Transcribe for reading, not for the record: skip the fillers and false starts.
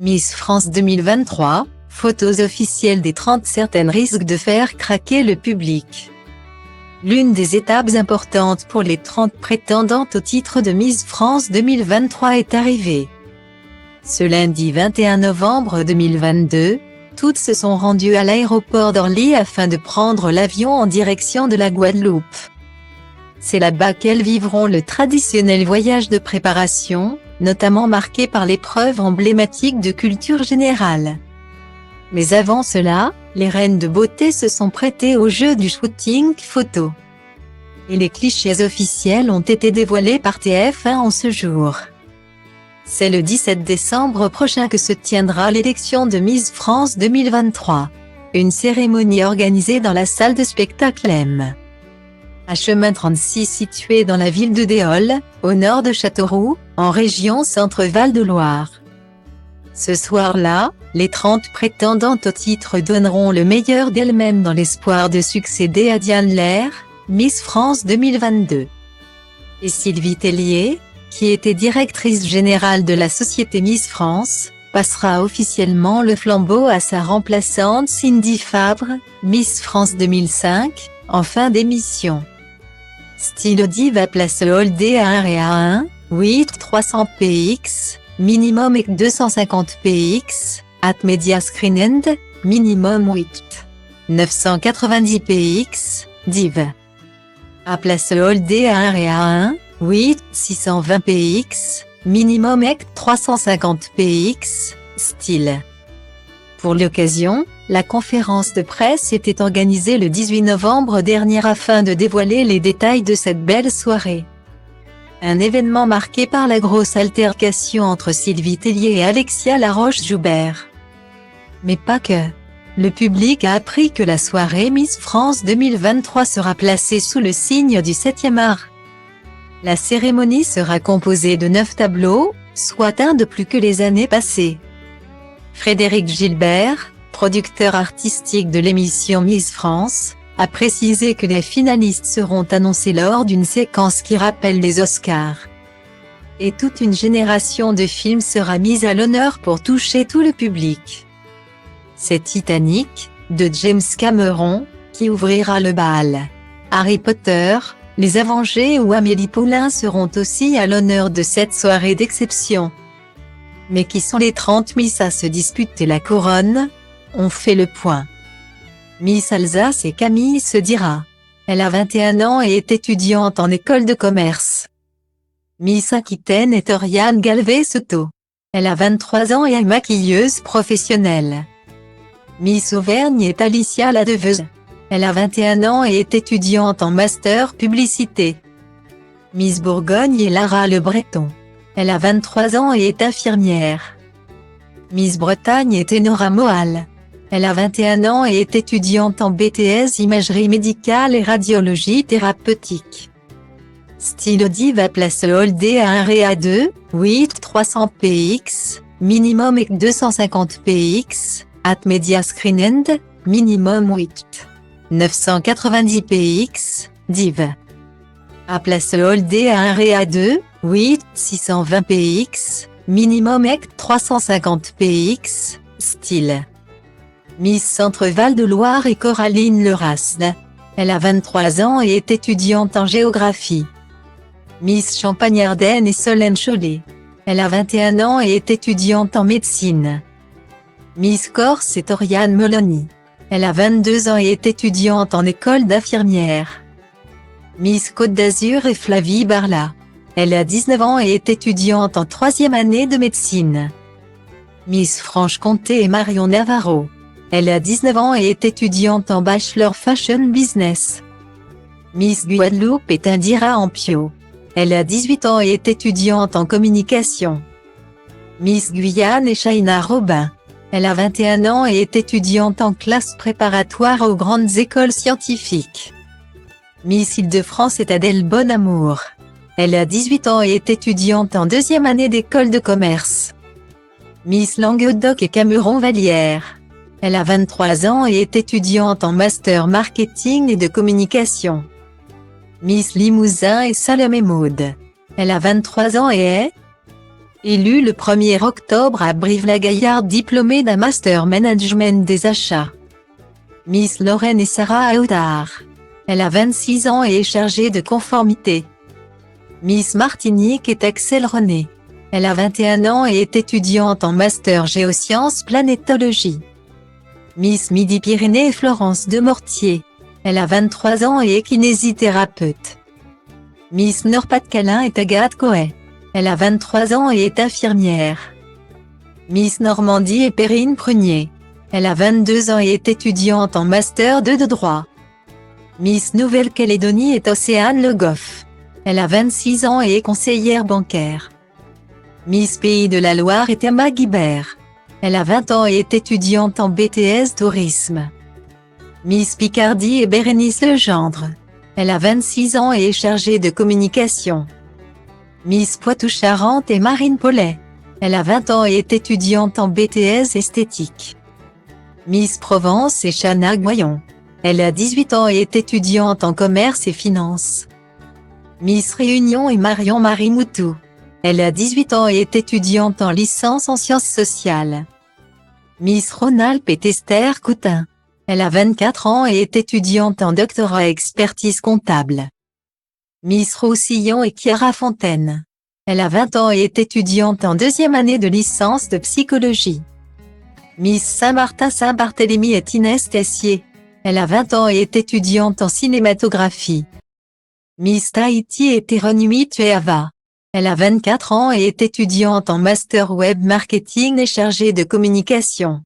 Miss France 2023, photos officielles des 30 certaines risquent de faire craquer le public. L'une des étapes importantes pour les 30 prétendantes au titre de Miss France 2023 est arrivée. Ce lundi 21 novembre 2022, toutes se sont rendues à l'aéroport d'Orly afin de prendre l'avion en direction de la Guadeloupe. C'est là-bas qu'elles vivront le traditionnel voyage de préparation, notamment marqué par l'épreuve emblématique de culture générale. Mais avant cela, les reines de beauté se sont prêtées au jeu du shooting photo. Et les clichés officiels ont été dévoilés par TF1 en ce jour. C'est le 17 décembre prochain que se tiendra l'élection de Miss France 2023. Une cérémonie organisée dans la salle de spectacle M. À chemin 36 situé dans la ville de Déol, au nord de Châteauroux, en région Centre-Val de Loire. Ce soir-là, les 30 prétendantes au titre donneront le meilleur d'elles-mêmes dans l'espoir de succéder à Diane Lair, Miss France 2022. Et Sylvie Tellier, qui était directrice générale de la société Miss France, passera officiellement le flambeau à sa remplaçante Cindy Fabre, Miss France 2005, en fin d'émission. Stylo Diva place All Day à 1 et à 1, 8 300 px, minimum et 250 px, at Media Screen End, minimum 8 990 px, div. À place All Day à 1 et à 1, 8 620 px, minimum et 350 px, style. Pour l'occasion, la conférence de presse était organisée le 18 novembre dernier afin de dévoiler les détails de cette belle soirée. Un événement marqué par la grosse altercation entre Sylvie Tellier et Alexia Laroche-Joubert. Mais pas que. Le public a appris que la soirée Miss France 2023 sera placée sous le signe du 7e art. La cérémonie sera composée de 9 tableaux, soit un de plus que les années passées. Frédéric Gilbert, producteur artistique de l'émission Miss France, a précisé que les finalistes seront annoncés lors d'une séquence qui rappelle les Oscars. Et toute une génération de films sera mise à l'honneur pour toucher tout le public. C'est Titanic, de James Cameron, qui ouvrira le bal. Harry Potter, Les Avengers ou Amélie Poulain seront aussi à l'honneur de cette soirée d'exception. Mais qui sont les 30 Miss à se disputer la couronne? On fait le point. Miss Alsace et Camille Sedira. Elle a 21 ans et est étudiante en école de commerce. Miss Aquitaine est Oriane Galvez-Soto. Elle a 23 ans et est maquilleuse professionnelle. Miss Auvergne est Alicia Ladeveuse. Elle a 21 ans et est étudiante en master publicité. Miss Bourgogne est Lara Le Breton. Elle a 23 ans et est infirmière. Miss Bretagne est Enora Moal. Elle a 21 ans et est étudiante en BTS imagerie médicale et radiologie thérapeutique. Stylo Diva place All Day à 1 et à 2, 8 300 px, minimum et 250 px, at Media Screen End, minimum 8 990 px, div. À place All Day à 1 et à 2, 8 620 px, minimum et 350 px, style. Miss Centre-Val de Loire est Coraline Lerasne. Elle a 23 ans et est étudiante en géographie. Miss Champagne-Ardenne est Solène Chollet. Elle a 21 ans et est étudiante en médecine. Miss Corse est Oriane Meloni. Elle a 22 ans et est étudiante en école d'infirmière. Miss Côte d'Azur est Flavie Barla. Elle a 19 ans et est étudiante en 3e année de médecine. Miss Franche-Comté est Marion Navarro. Elle a 19 ans et est étudiante en Bachelor Fashion Business. Miss Guadeloupe est Indira Ampio. Elle a 18 ans et est étudiante en communication. Miss Guyane est Shaina Robin. Elle a 21 ans et est étudiante en classe préparatoire aux grandes écoles scientifiques. Miss Île-de-France est Adèle Bonamour. Elle a 18 ans et est étudiante en 2e année d'école de commerce. Miss Languedoc est Cameron Vallière. Elle a 23 ans et est étudiante en master marketing et de communication. Miss Limousin est Salomé Maud. Elle a 23 ans et est Élue le 1er octobre à Brive-la-Gaillarde, diplômée d'un master management des achats. Miss Lorraine et Sarah Aoudar. Elle a 26 ans et est chargée de conformité. Miss Martinique est Axel René. Elle a 21 ans et est étudiante en master géosciences planétologie. Miss Midi-Pyrénées est Florence Demortier. Elle a 23 ans et est kinésithérapeute. Miss Nord-Pas-de-Calais est Agathe Coët. Elle a 23 ans et est infirmière. Miss Normandie est Perrine Prunier. Elle a 22 ans et est étudiante en master 2 de droit. Miss Nouvelle-Calédonie est Océane Le Goff. Elle a 26 ans et est conseillère bancaire. Miss Pays de la Loire est Emma Guibert. Elle a 20 ans et est étudiante en BTS Tourisme. Miss Picardie est Bérénice Legendre. Elle a 26 ans et est chargée de communication. Miss Poitou-Charentes est Marine Paulet. Elle a 20 ans et est étudiante en BTS Esthétique. Miss Provence est Chana Goyon. Elle a 18 ans et est étudiante en commerce et finance. Miss Réunion est Marion-Marie Moutou. Elle a 18 ans et est étudiante en licence en sciences sociales. Miss Rhône-Alpes est Esther Coutin. Elle a 24 ans et est étudiante en doctorat expertise comptable. Miss Roussillon est Chiara Fontaine. Elle a 20 ans et est étudiante en 2e année de licence de psychologie. Miss Saint-Martin-Saint-Barthélemy est Inès Tessier. Elle a 20 ans et est étudiante en cinématographie. Miss Tahiti est Hironimi Tueava. Elle a 24 ans et est étudiante en master web marketing et chargée de communication.